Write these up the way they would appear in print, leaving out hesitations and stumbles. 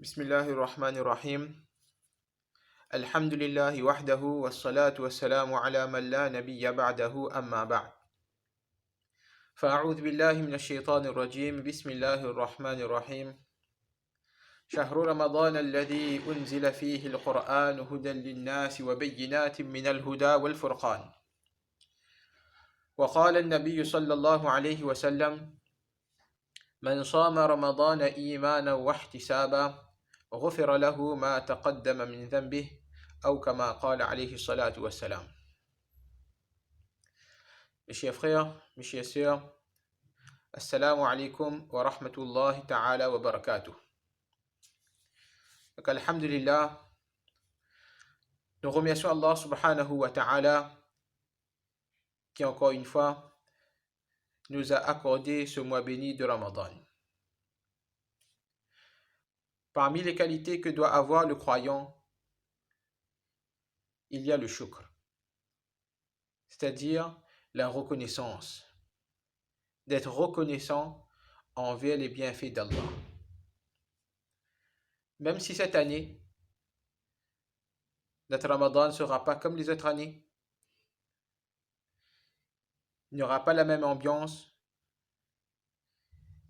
Bismillahir Rahmanir Rahim. Alhamdulillahi wahdahu wassalatu wassalamu ala man la nabiyya ba'dahu amma ba'd. فأعوذ بالله من الشيطان الرجيم بسم الله الرحمن الرحيم شهر رمضان الذي أنزل فيه القرآن هدى للناس وبينات من الهدى والفرقان وقال النبي صلى الله عليه وسلم من صام رمضان إيمانا واحتسابا غفر له ما تقدم من ذنبه أو كما قال عليه الصلاة والسلام. Mes chers frères, mes chères sœurs, Assalamu alaikum wa rahmatullahi ta'ala wa barakatuh. Donc, alhamdulillah, nous remercions Allah subhanahu wa ta'ala qui encore une fois nous a accordé ce mois béni de Ramadan. Parmi les qualités que doit avoir le croyant, il y a le shukr, c'est-à-dire la reconnaissance, d'être reconnaissant envers les bienfaits d'Allah. Même si cette année, notre Ramadan ne sera pas comme les autres années, il n'y aura pas la même ambiance,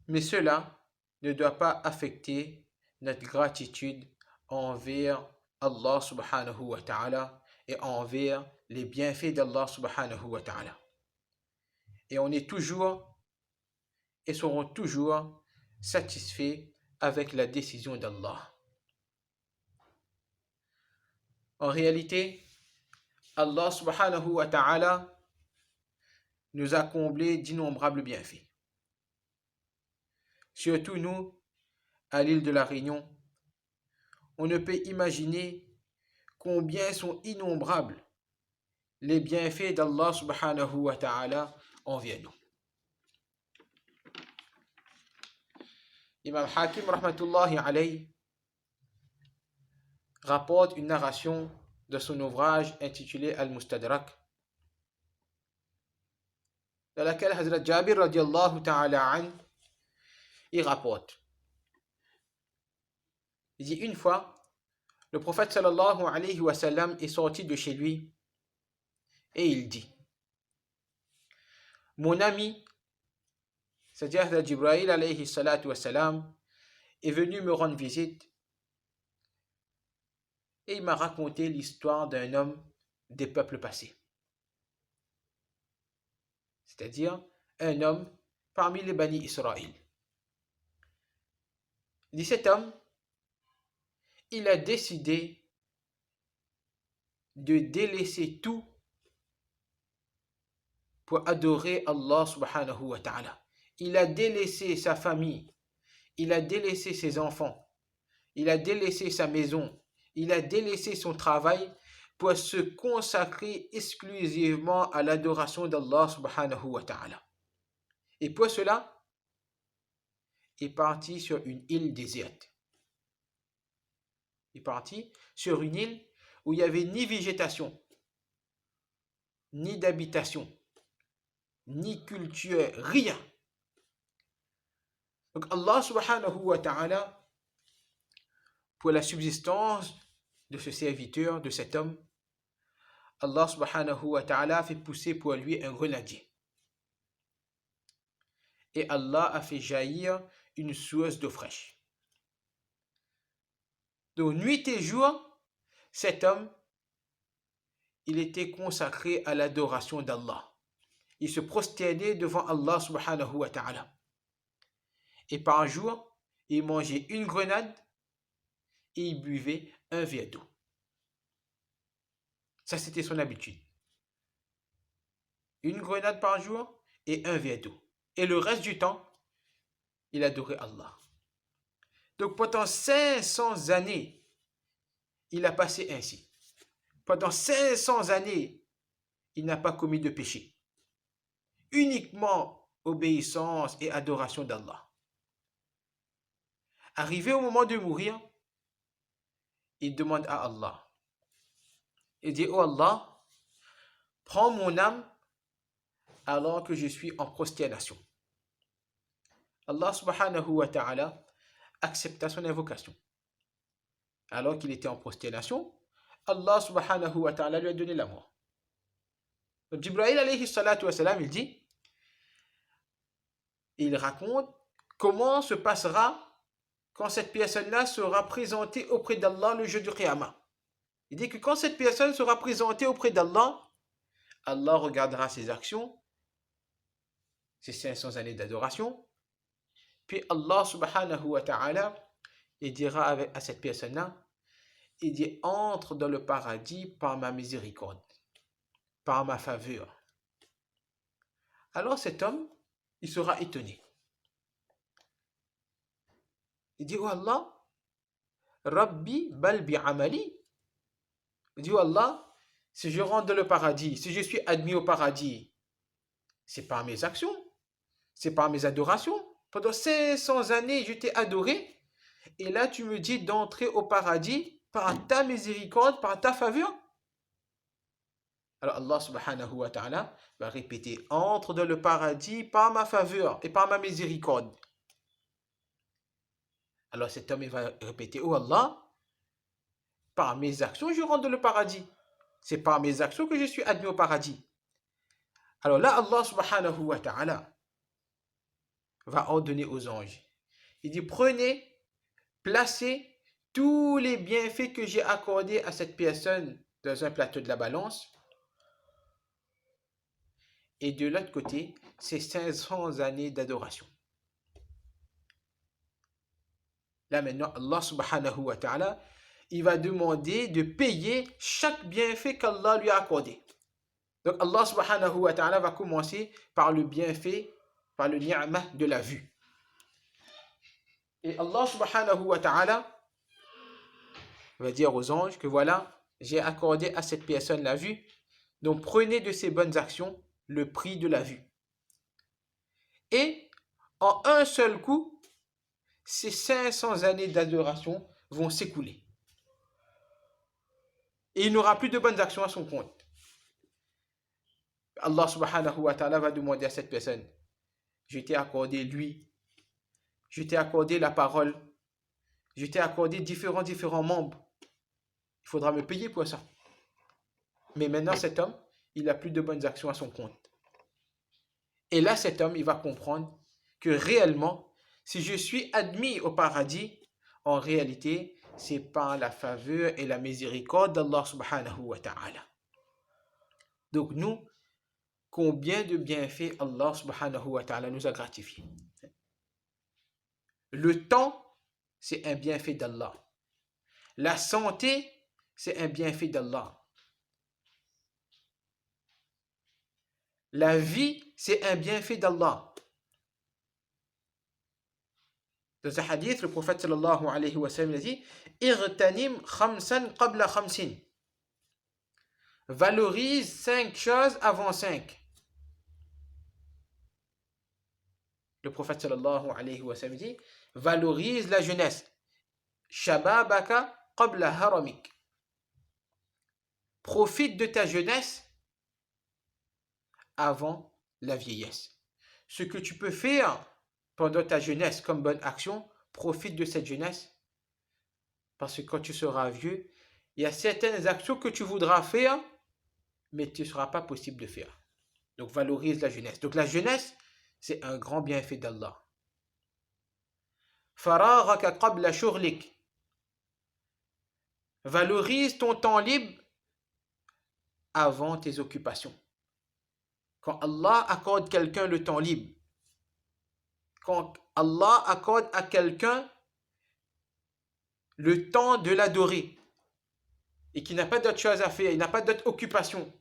mais cela ne doit pas affecter notre gratitude envers Allah subhanahu wa ta'ala et envers les bienfaits d'Allah subhanahu wa ta'ala. Et on est toujours et seront toujours satisfaits avec la décision d'Allah. En réalité, Allah subhanahu wa ta'ala nous a comblés d'innombrables bienfaits. Surtout nous, à l'île de la Réunion, on ne peut imaginer combien sont innombrables les bienfaits d'Allah subhanahu wa ta'ala envers nous. Imam Hakim rahmatullahi alayhi rapporte une narration de son ouvrage intitulé Al-Mustadrak, dans laquelle Hazrat Jabir radiallahu ta'ala an, il rapporte. Il dit une fois, le prophète sallallahu alayhi wa sallam est sorti de chez lui et il dit: mon ami, c'est-à-dire Hazrat Jibril alayhi salatu wa salam, est venu me rendre visite et il m'a raconté l'histoire d'un homme des peuples passés. C'est-à-dire un homme parmi les Bani Israël. Il dit, cet homme, il a décidé de délaisser tout pour adorer Allah subhanahu wa ta'ala. Il a délaissé sa famille, il a délaissé ses enfants, il a délaissé sa maison, il a délaissé son travail pour se consacrer exclusivement à l'adoration d'Allah subhanahu wa ta'ala. Et pour cela, il est parti sur une île déserte. Il est parti sur une île où il n'y avait ni végétation, ni d'habitation, ni culture, rien. Donc Allah subhanahu wa ta'ala, pour la subsistance de ce serviteur, de cet homme, Allah subhanahu wa ta'ala a fait pousser pour lui un grenadier. Et Allah a fait jaillir une source d'eau fraîche. Donc nuit et jour, cet homme, il était consacré à l'adoration d'Allah. Il se prosternait devant Allah subhanahu wa ta'ala. Et par jour, il mangeait une grenade et il buvait un verre d'eau. Ça, c'était son habitude. Une grenade par jour et un verre d'eau. Et le reste du temps, il adorait Allah. Donc pendant 500 années, il a passé ainsi. Pendant 500 années, il n'a pas commis de péché. Uniquement obéissance et adoration d'Allah. Arrivé au moment de mourir, il demande à Allah. Il dit, oh Allah, prends mon âme alors que je suis en prosternation. Allah subhanahu wa ta'ala accepta son invocation. alors qu'il était en prosternation, Allah subhanahu wa ta'ala lui a donné la mort. Donc Jibril alayhi salatu wa salam, il raconte comment se passera quand cette personne-là sera présentée auprès d'Allah le jour du Qiyamah. Il dit que quand cette personne sera présentée auprès d'Allah, Allah regardera ses actions, ses 500 années d'adoration, puis Allah subhanahu wa ta'ala, il dira à cette personne-là, il dit, entre dans le paradis par ma miséricorde, par ma faveur. Alors cet homme, il sera étonné. Il dit, oh Allah, Rabbi bal bi amali. Il dit, oh Allah, si je rentre dans le paradis, si je suis admis au paradis, c'est par mes actions, c'est par mes adorations. Pendant 500 années, je t'ai adoré, et là tu me dis d'entrer au paradis par ta miséricorde, par ta faveur. Alors Allah subhanahu wa ta'ala va répéter, entre dans le paradis par ma faveur et par ma miséricorde. Alors cet homme il va répéter, oh Allah, par mes actions je rentre dans le paradis. C'est par mes actions que je suis admis au paradis. Alors là Allah subhanahu wa ta'ala va ordonner aux anges. Il dit, prenez, placez tous les bienfaits que j'ai accordés à cette personne dans un plateau de la balance. Et de l'autre côté, c'est 500 années d'adoration. Là maintenant, Allah subhanahu wa ta'ala, il va demander de payer chaque bienfait qu'Allah lui a accordé. Donc Allah subhanahu wa ta'ala va commencer par le bienfait, par le ni'mah de la vue. Et Allah subhanahu wa ta'ala va dire aux anges que voilà, j'ai accordé à cette personne la vue, donc prenez de ses bonnes actions le prix de la vue. Et en un seul coup, ces 500 années d'adoration vont s'écouler. Et il n'aura plus de bonnes actions à son compte. Allah subhanahu wa ta'ala va demander à cette personne, je t'ai accordé lui, je t'ai accordé la parole, je t'ai accordé différents membres. Il faudra me payer pour ça. Mais maintenant cet homme, il n'a plus de bonnes actions à son compte. Et là cet homme, il va comprendre que réellement, si je suis admis au paradis, en réalité, c'est par la faveur et la miséricorde d'Allah subhanahu wa ta'ala. Donc nous, combien de bienfaits Allah subhanahu wa ta'ala nous a gratifiés. Le temps, c'est un bienfait d'Allah. La santé, c'est un bienfait d'Allah. La vie, c'est un bienfait d'Allah. Dans un hadith, le prophète sallallahu alayhi wa sallam a dit, Irtanim khamsan qabla khamsin. Valorise 5 choses avant 5. Le prophète sallallahu alayhi wa sallam dit, valorise la jeunesse. Shababaka qabla haramik. Profite de ta jeunesse avant la vieillesse. Ce que tu peux faire pendant ta jeunesse comme bonne action, profite de cette jeunesse. Parce que quand tu seras vieux, il y a certaines actions que tu voudras faire, mais ce ne sera pas possible de faire. Donc valorise la jeunesse. Donc la jeunesse, c'est un grand bienfait d'Allah. Faragaka qabla shughlik. Valorise ton temps libre avant tes occupations. Quand Allah accorde quelqu'un le temps libre, quand Allah accorde à quelqu'un le temps de l'adorer et qu'il n'a pas d'autre chose à faire, il n'a pas d'autre occupation,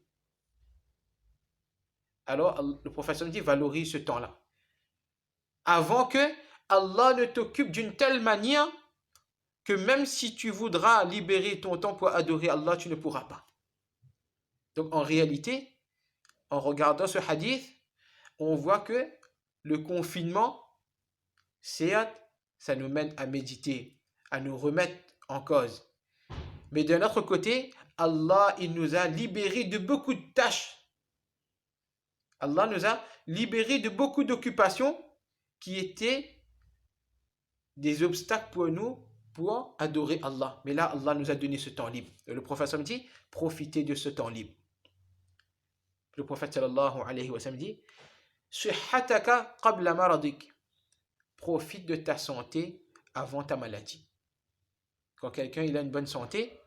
alors le prophète dit valorise ce temps-là. Avant que Allah ne t'occupe d'une telle manière que même si tu voudras libérer ton temps pour adorer Allah, tu ne pourras pas. Donc en réalité, en regardant ce hadith, on voit que le confinement, certes, ça nous mène à méditer, à nous remettre en cause. Mais d'un autre côté, Allah, il nous a libérés de beaucoup de tâches. Allah nous a libérés de beaucoup d'occupations qui étaient des obstacles pour nous pour adorer Allah. Mais là, Allah nous a donné ce temps libre. Et le prophète me dit, profitez de ce temps libre. Le prophète sallallahu alayhi wa sallam dit, Suhataka qabla maradik. Profite de ta santé avant ta maladie. Quand quelqu'un il a une bonne santé,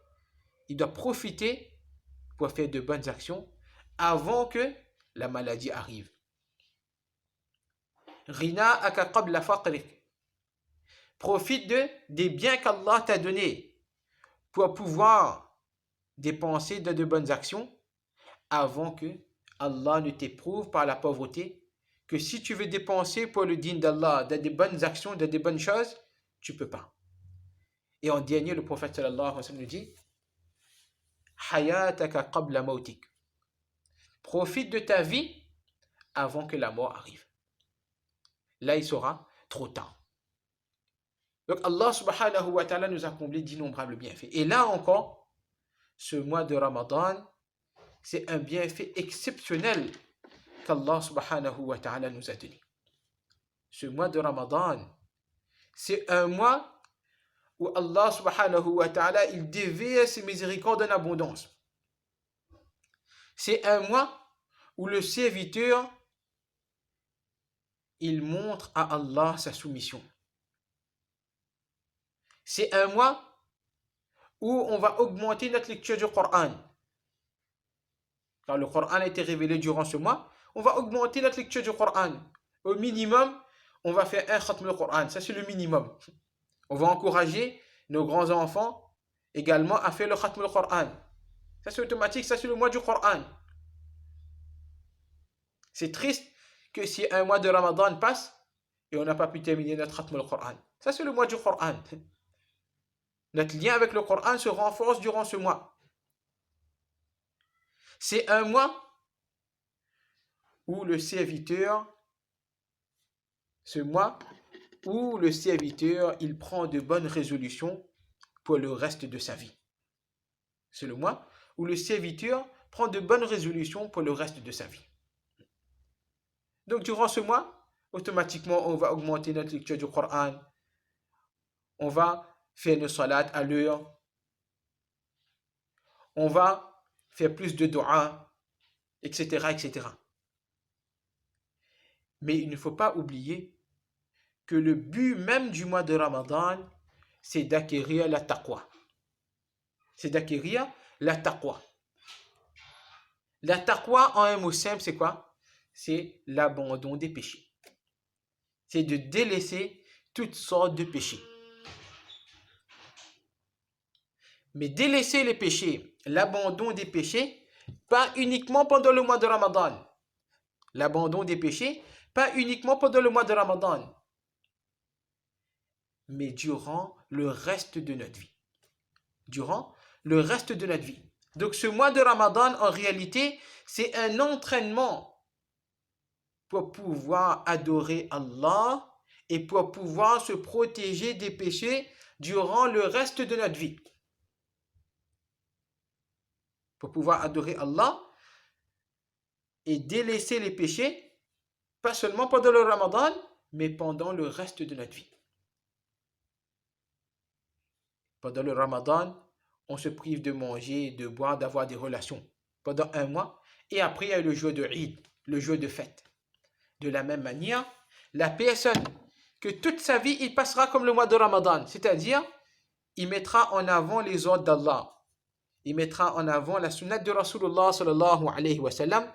il doit profiter pour faire de bonnes actions avant que la maladie arrive. Rina'aka qabla faqrik. Profite des biens qu'Allah t'a donnés pour pouvoir dépenser dans de bonnes actions avant que Allah ne t'éprouve par la pauvreté, que si tu veux dépenser pour le dîn d'Allah dans des bonnes actions, dans des bonnes choses, tu ne peux pas. Et en dernier, le prophète sallallahu alayhi wa sallam nous dit Hayataka qabla mautik. Profite de ta vie avant que la mort arrive. Là, il sera trop tard. Donc Allah subhanahu wa ta'ala nous a comblé d'innombrables bienfaits. Et là encore, ce mois de Ramadan, c'est un bienfait exceptionnel qu'Allah subhanahu wa ta'ala nous a donné. Ce mois de Ramadan, c'est un mois où Allah subhanahu wa ta'ala, il déverse ses miséricordes en abondance. C'est un mois où le serviteur, il montre à Allah sa soumission. C'est un mois où on va augmenter notre lecture du Coran. Car le Coran a été révélé durant ce mois, on va augmenter notre lecture du Coran. Au minimum, on va faire un khatm du Coran. Ça, c'est le minimum. On va encourager nos grands-enfants également à faire le khatm du Coran. Ça, c'est automatique. Ça, c'est le mois du Coran. C'est triste que si un mois de Ramadan passe et on n'a pas pu terminer notre khatm du Coran. Ça, c'est le mois du Coran. Notre lien avec le Coran se renforce durant ce mois. C'est un mois où le serviteur, il prend de bonnes résolutions pour le reste de sa vie. C'est le mois où le serviteur prend de bonnes résolutions pour le reste de sa vie. Donc, durant ce mois, automatiquement, on va augmenter notre lecture du Coran. On va faire nos salats à l'heure. On va faire plus de dua, etc., etc. Mais il ne faut pas oublier que le but même du mois de Ramadan, c'est d'acquérir la taqwa. C'est d'acquérir la taqwa. La taqwa, en un mot simple, c'est quoi? C'est l'abandon des péchés. C'est de délaisser toutes sortes de péchés. Mais délaisser les péchés, l'abandon des péchés, pas uniquement pendant le mois de Ramadan. L'abandon des péchés, pas uniquement pendant le mois de Ramadan, mais durant le reste de notre vie. Durant le reste de notre vie. Donc ce mois de Ramadan, en réalité, c'est un entraînement pour pouvoir adorer Allah et pour pouvoir se protéger des péchés durant le reste de notre vie. Pour pouvoir adorer Allah et délaisser les péchés, pas seulement pendant le Ramadan, mais pendant le reste de notre vie. Pendant le Ramadan, on se prive de manger, de boire, d'avoir des relations pendant un mois. Et après, il y a le jour de Eid, le jour de fête. De la même manière, la personne que toute sa vie, il passera comme le mois de Ramadan. C'est-à-dire, il mettra en avant les ordres d'Allah. Il mettra en avant la sunnah de Rasulullah sallallahu alayhi wa sallam.